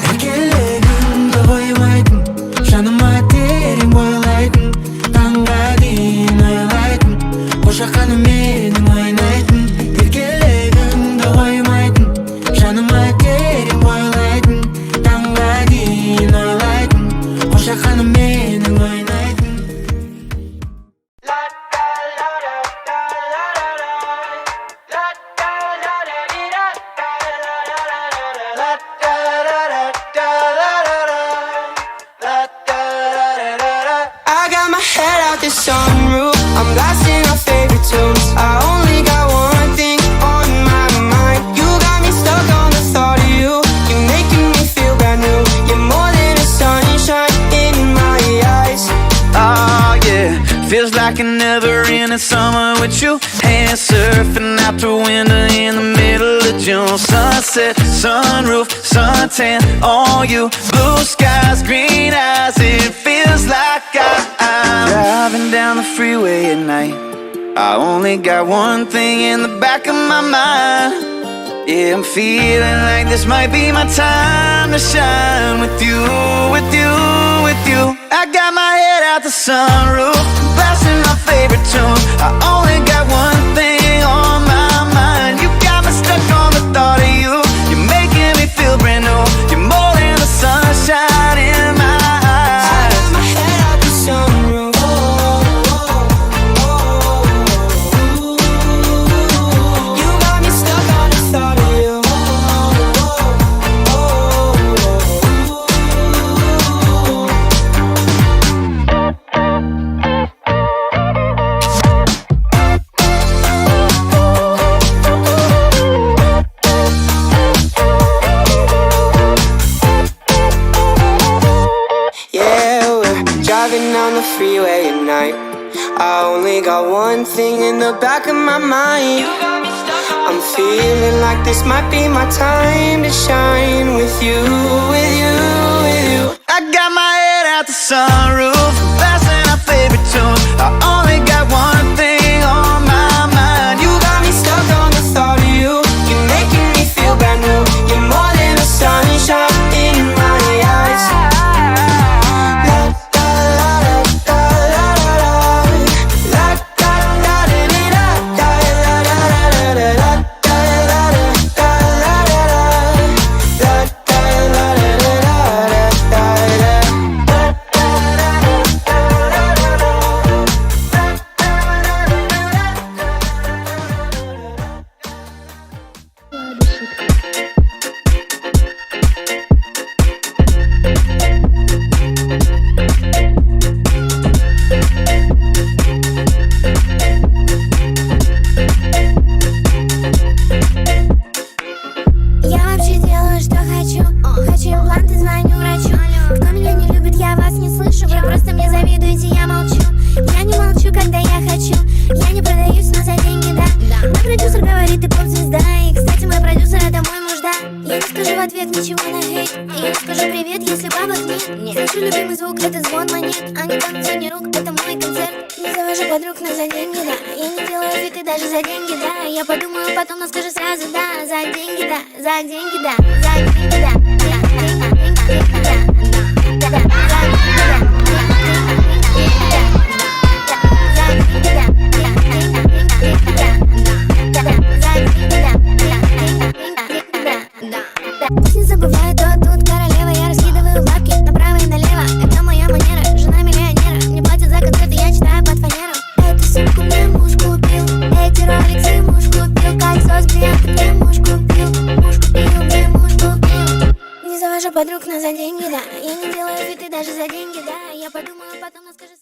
Erkelegimde koymaydın, жаныма терең бойлайтын, таңға дейін ойлайтын, қошақаны менің ойнайтын. Еркелегімді қоймайтын, жаныма терең бойлайтын, таңға дейін ойлайтын, қошақаны менің ойнайтын. I got my head out the sunroof, I'm blasting our favorite tunes. I only got one thing on my mind. You got me stuck on the thought of you. You're making me feel brand new. You're more than a sunshine in my eyes. Oh yeah, feels like a never-ending summer with you. Hand surfing out the window in the middle of June. Sunset, sunroof, suntan on you. Blue skies, green eyes, it feels like I'm driving down the freeway at night. I only got one thing in the back of my mind. Yeah, I'm feeling like this might be my time to shine with you, with you, with you. I got my head out the sunroof, blasting my favorite tune. I only got one thing on my mind. You got me stuck on the thought of you. You're making me feel brand new. You're more than the sunshine in my eyes. I got my head out the sunroof. You got me stuck on the thought of you. Yeah, we're driving down the freeway at night. I only got one thing in the back of my mind. I'm feeling like this might be my time to shine with you, with you, with you. I got my head out the sunroof, blasting our favorite tune. I only got one thing on my mind. You got me stuck on the thought of you. You're making me feel brand new. You're more than the sunshine in my eyes. La da la da la la la la da la da da da da la la Я вообще делаю, что хочу. Хочу импланты, звоню врачу. Кто меня не любит, я вас не слышу. Вы просто мне завидуете, я молчу. Я не молчу, когда я хочу. Я не продаюсь, но за деньги, да. Мой продюсер говорит, ты поп-звезда. И, кстати, мой продюсер, это мой муж, да. Я не скажу в ответ ничего на хейт. Я не скажу привет, если бабок нет. Слышу любимый звук, это звон монет. А не танцуй рук, это мой концерт. Не завожу подруг, но за деньги, да. Я не делаю фиты даже за деньги, да. Я подумаю потом, но скажу сразу, да. За деньги, да, за деньги, да. За деньги, да. Пусть не забываю, то тут королева. Я раскидываю бабки направо и налево. Это моя манера, жена миллионера. Мне платят за концерты, я читаю под фанеру. Эту сумку мне муж купил. Эти роликсы муж купил. Кольцо с бриллиантом мне муж купил. Муж купил, мне муж купил. Не завожу подруг, но за деньги, да. Я не делаю фиты даже за деньги, да. Я подумаю потом, но скажу.